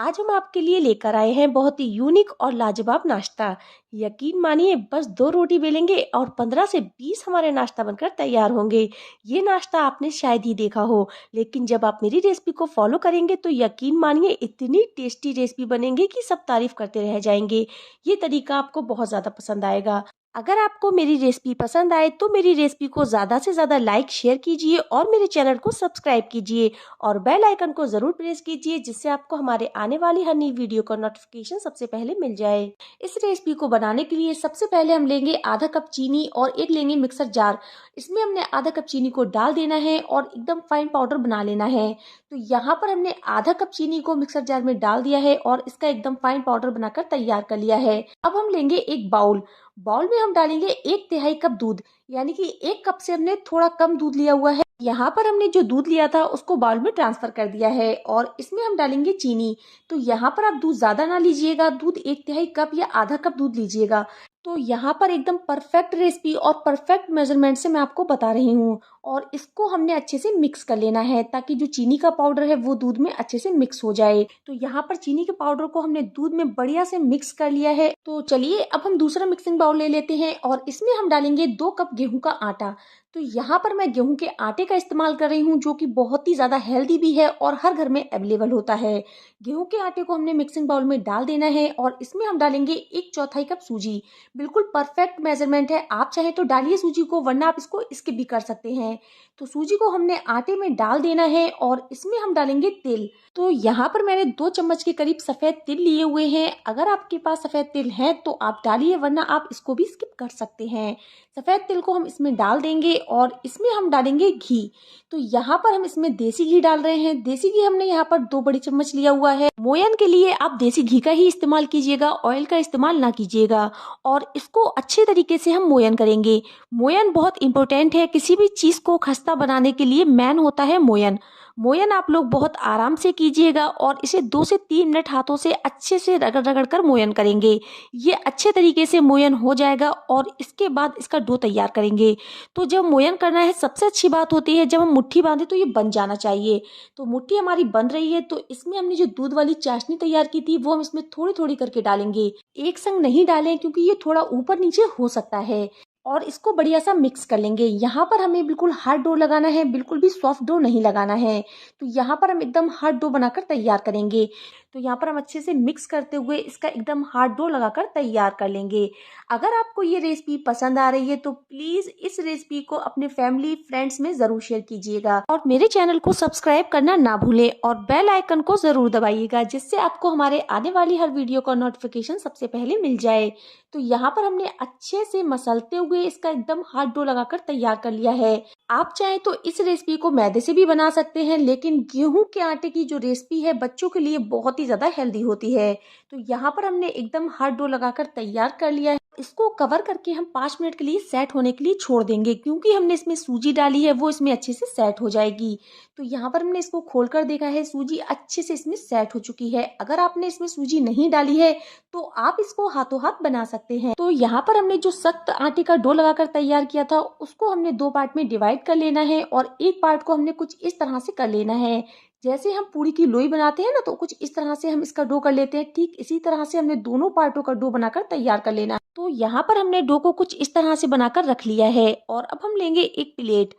आज हम आपके लिए लेकर आए हैं बहुत ही यूनिक और लाजवाब नाश्ता। यकीन मानिए बस 2 रोटी बेलेंगे और 15 से 20 हमारे नाश्ता बनकर तैयार होंगे। ये नाश्ता आपने शायद ही देखा हो, लेकिन जब आप मेरी रेसिपी को फॉलो करेंगे तो यकीन मानिए इतनी टेस्टी रेसिपी बनेंगे कि सब तारीफ करते रह जाएंगे। ये तरीका आपको बहुत ज़्यादा पसंद आएगा। अगर आपको मेरी रेसिपी पसंद आए तो मेरी रेसिपी को ज़्यादा से ज़्यादा लाइक शेयर कीजिए और मेरे चैनल को सब्सक्राइब कीजिए और बेल आइकन को ज़रूर प्रेस कीजिए, जिससे आपको हमारे आने वाली हर नई वीडियो का नोटिफिकेशन सबसे पहले मिल जाए। इस रेसिपी को बनाने के लिए सबसे पहले हम लेंगे आधा कप चीनी और एक लेंगे मिक्सर जार। इसमें हमने आधा कप चीनी को डाल देना है और एकदम फाइन पाउडर बना लेना है। तो यहाँ पर हमने आधा कप चीनी को मिक्सर जार में डाल दिया है और इसका एकदम फाइन पाउडर बनाकर तैयार कर लिया है। अब हम लेंगे एक बाउल। बाउल में हम डालेंगे 1/3 कप दूध, यानी कि 1 कप से हमने थोड़ा कम दूध लिया हुआ है। यहाँ पर हमने जो दूध लिया था उसको बाउल में ट्रांसफर कर दिया है और इसमें हम डालेंगे चीनी। तो यहाँ पर आप दूध ज्यादा ना लीजिएगा, दूध 1/3 कप या आधा कप दूध लीजिएगा। तो यहाँ पर एकदम परफेक्ट रेसिपी और परफेक्ट मेजरमेंट से मैं आपको बता रही हूँ। और इसको हमने अच्छे से मिक्स कर लेना है ताकि जो चीनी का पाउडर है वो दूध में अच्छे से मिक्स हो जाए। तो यहाँ पर चीनी के पाउडर को हमने दूध में बढ़िया से मिक्स कर लिया है। तो चलिए अब हम दूसरा मिक्सिंग बाउल ले लेते हैं और इसमें हम डालेंगे 2 कप गेहूं का आटा। तो यहाँ पर मैं गेहूं के आटे का इस्तेमाल कर रही हूँ, जो कि बहुत ही ज्यादा हेल्दी भी है और हर घर में अवेलेबल होता है। गेहूं के आटे को हमने मिक्सिंग बाउल में डाल देना है और इसमें हम डालेंगे 1/4 कप सूजी। बिल्कुल परफेक्ट मेजरमेंट है, आप चाहे तो डालिए सूजी को, वरना आप इसको स्किप भी कर सकते हैं। तो सूजी को हमने आटे में डाल देना है और इसमें हम डालेंगे तिल। तो यहाँ पर मैंने 2 चम्मच के करीब सफेद तिल लिए हुए हैं। अगर आपके पास सफेद तिल है तो आप डालिए, वरना आप इसको भी स्किप कर सकते हैं। सफेद तिल को हम इसमें डाल देंगे और इसमें हम डालेंगे घी। तो यहाँ पर हम इसमें देसी घी डाल रहे हैं। देसी घी हमने यहाँ पर 2 बड़ी चम्मच लिया हुआ है। मोयन के लिए आप देसी घी का ही इस्तेमाल कीजिएगा, ऑयल का इस्तेमाल ना कीजिएगा। और इसको अच्छे तरीके से हम मोयन करेंगे। मोयन बहुत इंपॉर्टेंट है, किसी भी चीज को खस्ता बनाने के लिए मेन होता है मोयन। मोयन आप लोग बहुत आराम से कीजिएगा और इसे 2 से 3 मिनट हाथों से अच्छे से रगड़ रगड़ कर मोयन करेंगे। ये अच्छे तरीके से मोयन हो जाएगा और इसके बाद इसका डो तैयार करेंगे। तो जब मोयन करना है, सबसे अच्छी बात होती है जब हम मुट्ठी बांधे तो ये बन जाना चाहिए। तो मुट्ठी हमारी बन रही है, तो इसमें हमने जो दूध वाली चाशनी तैयार की थी वो हम इसमें थोड़ी थोड़ी करके डालेंगे। एक संग नहीं डालें, क्योंकि ये थोड़ा ऊपर नीचे हो सकता है। और इसको बढ़िया सा मिक्स कर लेंगे। यहाँ पर हमें बिल्कुल हार्ड डो लगाना है, बिल्कुल भी सॉफ्ट डो नहीं लगाना है। तो यहाँ पर हम एकदम हार्ड डो बनाकर तैयार करेंगे। तो यहाँ पर हम अच्छे से मिक्स करते हुए इसका एकदम हार्ड डो लगाकर तैयार कर लेंगे। अगर आपको ये रेसिपी पसंद आ रही है तो प्लीज इस रेसिपी को अपने फैमिली फ्रेंड्स में जरूर शेयर कीजिएगा और मेरे चैनल को सब्सक्राइब करना ना भूलें और बेल आइकन को जरूर दबाइएगा, जिससे आपको हमारे आने वाली हर वीडियो का नोटिफिकेशन सबसे पहले मिल जाए। तो यहाँ पर हमने अच्छे से मसलते हुए इसका एकदम हार्ड डो लगाकर तैयार कर लिया है। आप चाहे तो इस रेसिपी को मैदे से भी बना सकते हैं, लेकिन गेहूं के आटे की जो रेसिपी है बच्चों के लिए बहुत ही ज्यादा हेल्दी होती है। तो यहाँ पर हमने एकदम हार्ड डो लगाकर तैयार कर लिया है। इसको कवर करके हम 5 मिनट के लिए सेट होने के लिए छोड़ देंगे, क्योंकि हमने इसमें सूजी डाली है वो इसमें अच्छे से सेट हो जाएगी। तो यहाँ पर हमने इसको खोलकर देखा है, सूजी अच्छे से इसमें सेट हो चुकी है। अगर आपने इसमें सूजी नहीं डाली है तो आप इसको हाथों हाथ बना सकते हैं। तो यहाँ पर हमने जो सख्त आटे का डो लगाकर तैयार किया था उसको हमने 2 पार्ट में डिवाइड कर लेना है और एक पार्ट को हमने कुछ इस तरह से कर लेना है। जैसे हम पूरी की लोई बनाते हैं ना, तो कुछ इस तरह से हम इसका डो कर लेते हैं। ठीक इसी तरह से हमने दोनों पार्टों का डो बनाकर तैयार कर लेना है। तो यहाँ पर हमने डो को कुछ इस तरह से बनाकर रख लिया है और अब हम लेंगे एक प्लेट।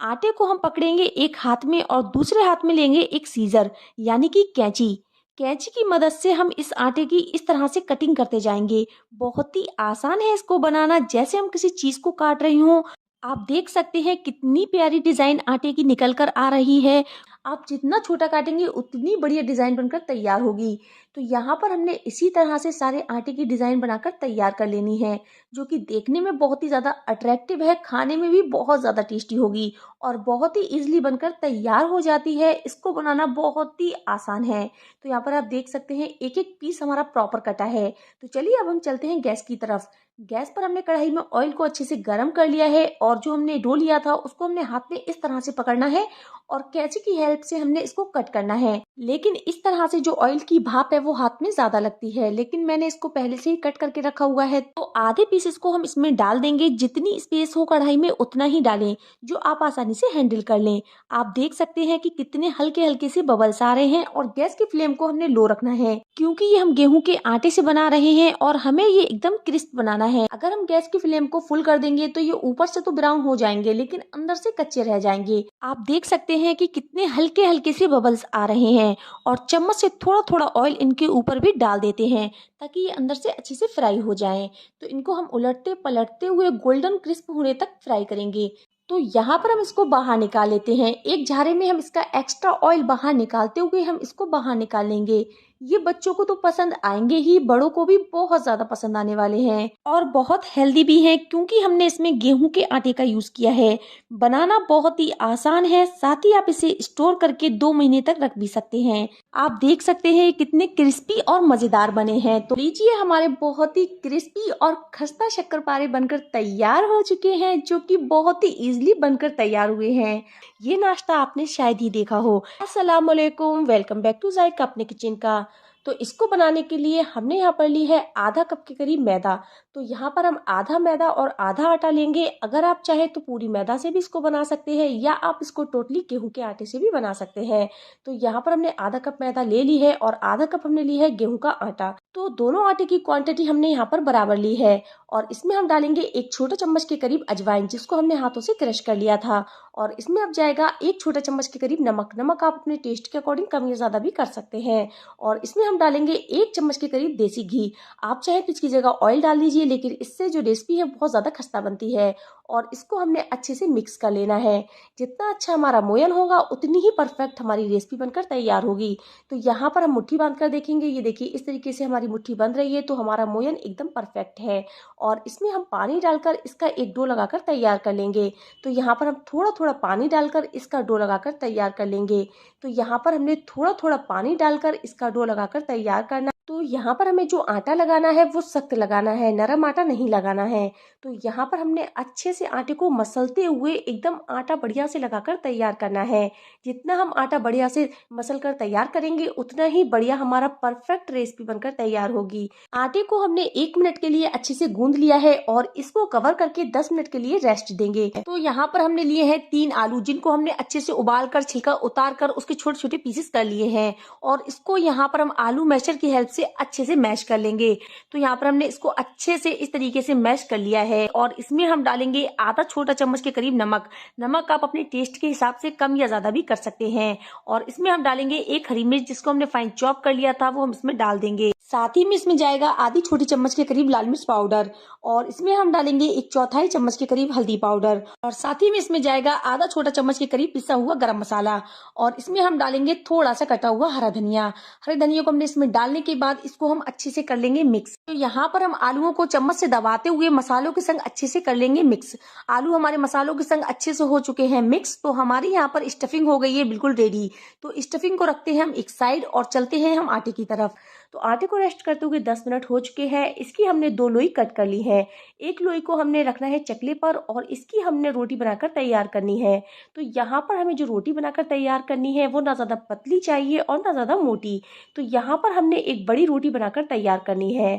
आटे को हम पकड़ेंगे एक हाथ में और दूसरे हाथ में लेंगे एक सीजर, यानी कि कैंची। कैंची की मदद से हम इस आटे की इस तरह से कटिंग करते जाएंगे। बहुत ही आसान है इसको बनाना, जैसे हम किसी चीज को काट रही हूँ। आप देख सकते हैं कितनी प्यारी डिजाइन आटे की निकल कर आ रही है। आप जितना छोटा काटेंगे उतनी बढ़िया डिजाइन बनकर तैयार होगी। तो यहाँ पर हमने इसी तरह से सारे आटे की डिजाइन बनाकर तैयार कर लेनी है, जो कि देखने में बहुत ही ज्यादा अट्रैक्टिव है, खाने में भी बहुत ज्यादा टेस्टी होगी और बहुत ही इजीली बनकर तैयार हो जाती है। इसको बनाना बहुत ही आसान है। तो यहाँ पर आप देख सकते हैं एक एक पीस हमारा प्रॉपर कटा है। तो चलिए अब हम चलते हैं गैस की तरफ। गैस पर हमने कढ़ाई में ऑयल को अच्छे से गर्म कर लिया है और जो हमने डो लिया था उसको हमने हाथ में इस तरह से पकड़ना है और कैंची की हेल्प से हमने इसको कट करना है। लेकिन इस तरह से जो ऑयल की भाप है वो हाथ में ज्यादा लगती है, लेकिन मैंने इसको पहले से ही कट करके रखा हुआ है। तो आधे पीसेस को हम इसमें डाल देंगे, जितनी स्पेस हो कढ़ाई में उतना ही डालें, जो आप आसानी से हैंडल कर लें। आप देख सकते हैं कि कितने हल्के हल्के से बबल्स आ रहे हैं और गैस की फ्लेम को हमने लो रखना है, क्योंकि ये हम गेहूं के आटे से बना रहे हैं और हमें ये एकदम क्रिस्प बनाना है। अगर हम गैस की फ्लेम को फुल कर देंगे तो ये ऊपर से तो ब्राउन हो जाएंगे लेकिन अंदर से कच्चे रह जाएंगे। आप देख सकते हैं कि कितने हल्के हल्के से बबल्स आ रहे हैं और चम्मच से थोड़ा थोड़ा ऑयल इनके ऊपर भी डाल देते हैं ताकि ये अंदर से अच्छे से फ्राई हो जाएं। तो इनको हम उलटते पलटते हुए गोल्डन क्रिस्प होने तक फ्राई करेंगे। तो यहाँ पर हम इसको बाहर निकाल लेते हैं। एक झारे में हम इसका एक्स्ट्रा ऑयल बाहर निकालते हुए हम इसको बाहर निकाल लेंगे। ये बच्चों को तो पसंद आएंगे ही, बड़ों को भी बहुत ज्यादा पसंद आने वाले हैं और बहुत हेल्दी भी हैं, क्योंकि हमने इसमें गेहूं के आटे का यूज किया है। बनाना बहुत ही आसान है, साथ ही आप इसे स्टोर करके 2 महीने तक रख भी सकते हैं। आप देख सकते हैं कितने क्रिस्पी और मजेदार बने हैं। तो लीजिए, हमारे बहुत ही क्रिस्पी और खस्ता शक्करपारे बनकर तैयार हो चुके हैं, जो कि बहुत ही इजीली बनकर तैयार हुए हैं। ये नाश्ता आपने शायद ही देखा हो। अस्सलाम वालेकुम, वेलकम बैक टू जायका अपने किचन का। तो इसको बनाने के लिए हमने यहाँ पर ली है आधा कप के करीब मैदा। तो यहाँ पर हम आधा मैदा और आधा आटा लेंगे। अगर आप चाहे तो पूरी मैदा से भी इसको बना सकते हैं या आप इसको टोटली गेहूं के आटे से भी बना सकते हैं। तो यहाँ पर हमने आधा कप मैदा ले ली है और आधा कप हमने ली है गेहूं का आटा। तो दोनों आटे की क्वांटिटी हमने यहाँ पर बराबर ली है और इसमें हम डालेंगे 1 छोटा चम्मच के करीब अजवाइन, जिसको हमने हाथों से क्रश कर लिया था। और इसमें अब जाएगा 1 छोटा चम्मच के करीब नमक। नमक आप अपने टेस्ट के अकॉर्डिंग कम या ज्यादा भी कर सकते हैं। और इसमें हम डालेंगे 1 चम्मच के करीब देसी घी। आप चाहे तो इसकी जगह ऑयल डाल लीजिए, लेकिन इससे जो रेसिपी है बहुत ज्यादा खस्ता बनती है। और इसको हमने अच्छे से मिक्स कर लेना है। जितना अच्छा हमारा मोयन होगा उतनी ही परफेक्ट हमारी रेसिपी बनकर तैयार होगी। तो यहाँ पर हम मुट्ठी बांध कर देखेंगे। ये देखिए, इस तरीके से हमारी मुट्ठी बंध रही है, तो हमारा मोयन एकदम परफेक्ट है। और इसमें हम पानी डालकर इसका एक डो लगाकर तैयार कर लेंगे। तो यहाँ पर हम थोड़ा थोड़ा पानी डालकर इसका डो लगाकर तैयार कर लेंगे। तो यहाँ पर हमने थोड़ा थोड़ा पानी डालकर इसका डो लगाकर तैयार करना। तो यहाँ पर हमें जो आटा लगाना है वो सख्त लगाना है, नरम आटा नहीं लगाना है। तो यहाँ पर हमने अच्छे से आटे को मसलते हुए एकदम आटा बढ़िया से लगाकर तैयार करना है। जितना हम आटा बढ़िया से मसल कर तैयार करेंगे उतना ही बढ़िया हमारा परफेक्ट रेसिपी बनकर तैयार होगी। आटे को हमने 1 मिनट के लिए अच्छे से गूंद लिया है और इसको कवर करके 10 मिनट के लिए रेस्ट देंगे। तो यहाँ पर हमने लिए हैं 3 आलू, जिनको हमने अच्छे से उबाल कर छिलका उतार कर उसके छोटे छोटे पीसेस कर लिए हैं। और इसको यहाँ पर हम आलू मैशर की हेल्प से अच्छे से मैश कर लेंगे। तो यहाँ पर हमने इसको अच्छे से इस तरीके से मैश कर लिया है और इसमें हम डालेंगे आधा छोटा चम्मच के करीब नमक। नमक आप अपने टेस्ट के हिसाब से कम या ज्यादा भी कर सकते हैं। और इसमें हम डालेंगे 1 हरी मिर्च, जिसको हमने फाइन चॉप कर लिया था, वो हम इसमें डाल देंगे। साथ ही में इसमें जाएगा आधी छोटी चम्मच के करीब लाल मिर्च पाउडर और इसमें हम डालेंगे 1/4 चम्मच के करीब हल्दी पाउडर और साथ ही में इसमें जाएगा आधा छोटा चम्मच के करीब पिसा हुआ गरम मसाला और इसमें हम डालेंगे थोड़ा सा कटा हुआ हरा धनिया। हरे धनिया को हमने इसमें डालने के बाद इसको हम अच्छे से कर लेंगे मिक्स। तो यहाँ पर हम आलूओं को चम्मच से दबाते हुए मसालों के संग अच्छे से कर लेंगे मिक्स। आलू हमारे मसालों के संग अच्छे से हो चुके हैं मिक्स। तो हमारी यहाँ पर स्टफिंग हो गई है बिल्कुल रेडी। तो स्टफिंग को रखते हैं हम एक साइड और चलते हैं हम आटे की तरफ। तो आटे को रेस्ट करते हुए 10 मिनट हो चुके हैं। इसकी हमने 2 लोई कट कर ली है। एक लोई को हमने रखना है चकले पर और इसकी हमने रोटी बनाकर तैयार करनी है। तो यहाँ पर हमें जो रोटी बनाकर तैयार करनी है वो ना ज़्यादा पतली चाहिए और ना ज़्यादा मोटी। तो यहाँ पर हमने एक बड़ी रोटी बनाकर तैयार करनी है।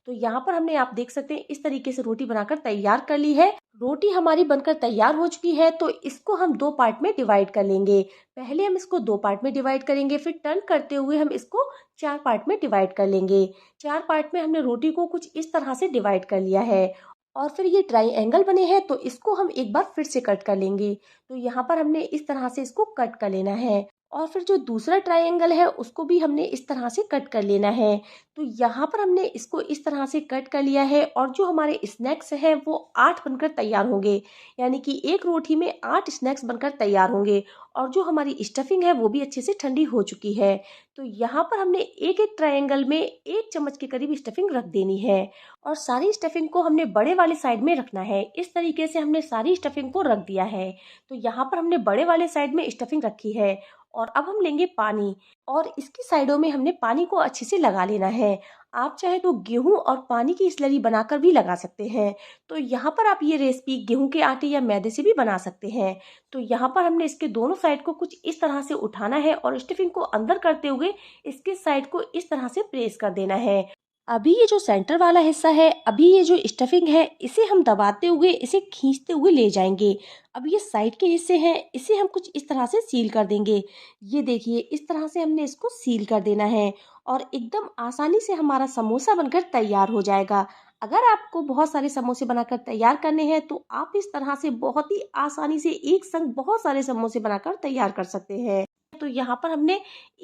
तो यहाँ पर हमने, आप देख सकते हैं, इस तरीके से रोटी बनाकर तैयार कर ली है। रोटी हमारी बनकर तैयार हो चुकी है। तो इसको हम 2 पार्ट में डिवाइड कर लेंगे। पहले हम इसको 2 पार्ट में डिवाइड करेंगे, फिर टर्न करते हुए हम इसको 4 पार्ट में डिवाइड कर लेंगे। 4 पार्ट में हमने रोटी को कुछ इस तरह से डिवाइड कर लिया है और फिर ये ट्रायंगल बने हैं तो इसको हम एक बार फिर से कट कर लेंगे। तो यहाँ पर हमने इस तरह से इसको कट कर लेना है और फिर जो दूसरा ट्रायंगल है उसको भी हमने इस तरह से कट कर लेना है। तो यहाँ पर हमने इसको इस तरह से कट कर लिया है और जो हमारे स्नैक्स हैं वो 8 बनकर तैयार होंगे, यानी कि एक रोटी में 8 स्नैक्स बनकर तैयार होंगे। और जो हमारी स्टफिंग है वो भी अच्छे से ठंडी हो चुकी है। तो यहाँ पर हमने एक एक ट्रायंगल में 1 चम्मच के करीब स्टफिंग रख देनी है और सारी स्टफिंग को हमने बड़े वाले साइड में रखना है। इस तरीके से हमने सारी स्टफिंग को रख दिया है। तो यहाँ पर हमने बड़े वाले साइड में स्टफिंग रखी है और अब हम लेंगे पानी और इसकी साइडों में हमने पानी को अच्छे से लगा लेना है। आप चाहे तो गेहूं और पानी की स्लरी बनाकर भी लगा सकते हैं। तो यहाँ पर आप ये रेसिपी गेहूं के आटे या मैदे से भी बना सकते हैं। तो यहाँ पर हमने इसके दोनों साइड को कुछ इस तरह से उठाना है और स्टफिंग को अंदर करते हुए इसके साइड को इस तरह से प्रेस कर देना है। अभी ये जो सेंटर वाला हिस्सा है, अभी ये जो स्टफिंग है, इसे हम दबाते हुए इसे खींचते हुए ले जाएंगे। अब ये साइड के हिस्से हैं, इसे हम कुछ इस तरह से सील कर देंगे। ये देखिए, इस तरह से हमने इसको सील कर देना है और एकदम आसानी से हमारा समोसा बनकर तैयार हो जाएगा। अगर आपको बहुत सारे समोसे बनाकर तैयार करने हैं तो आप इस तरह से बहुत ही आसानी से एक संग बहुत सारे समोसे बनाकर तैयार कर सकते हैं। तो यहाँ पर हमने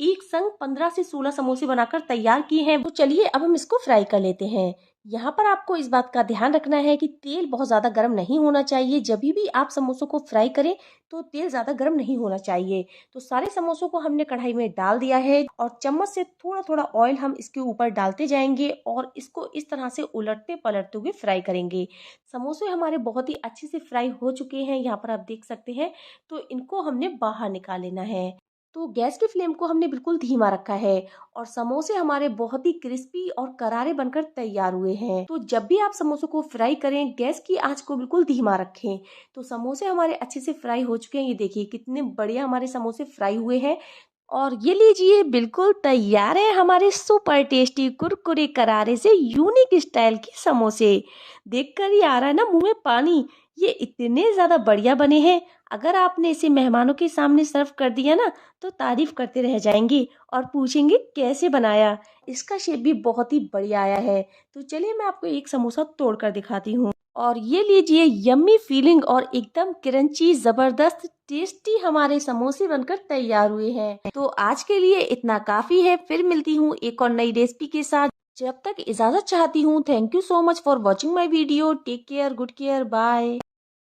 एक संग 15 से 16 समोसे बनाकर तैयार किए हैं। तो चलिए अब हम इसको फ्राई कर लेते हैं। यहाँ पर आपको इस बात का ध्यान रखना है कि तेल बहुत ज़्यादा गर्म नहीं होना चाहिए। जब भी आप समोसों को फ्राई करें तो तेल ज़्यादा गर्म नहीं होना चाहिए। तो सारे समोसों को हमने कढ़ाई में डाल दिया है और चम्मच से थोड़ा थोड़ा ऑयल हम इसके ऊपर डालते जाएंगे और इसको इस तरह से उलटते पलटते हुए फ्राई करेंगे। समोसे हमारे बहुत ही अच्छे से फ्राई हो चुके हैं, यहाँ पर आप देख सकते हैं। तो इनको हमने बाहर निकाल लेना है। तो गैस की फ्लेम को हमने बिल्कुल धीमा रखा है और समोसे हमारे बहुत ही क्रिस्पी और करारे बनकर तैयार हुए हैं। तो जब भी आप समोसों को फ्राई करें, गैस की आंच को बिल्कुल धीमा रखें। तो समोसे हमारे अच्छे से फ्राई हो चुके हैं। ये देखिए कितने बढ़िया हमारे समोसे फ्राई हुए हैं। और ये लीजिए, बिल्कुल तैयार है हमारे सुपर टेस्टी कुरकुरे करारे से यूनिक स्टाइल के समोसे। देखकर ही आ रहा है ना मुंह में पानी। ये इतने ज़्यादा बढ़िया बने हैं। अगर आपने इसे मेहमानों के सामने सर्व कर दिया ना तो तारीफ करते रह जाएंगे और पूछेंगे कैसे बनाया। इसका शेप भी बहुत ही बढ़िया आया है। तो चलिए मैं आपको एक समोसा तोड़ कर दिखाती हूँ। और ये लीजिए, यम्मी फीलिंग और एकदम क्रंची जबरदस्त टेस्टी हमारे समोसे बनकर तैयार हुए हैं। तो आज के लिए इतना काफी है। फिर मिलती हूँ एक और नई रेसिपी के साथ। जब तक इजाजत चाहती हूँ। Thank you so much for watching my video. Take care, good care, bye.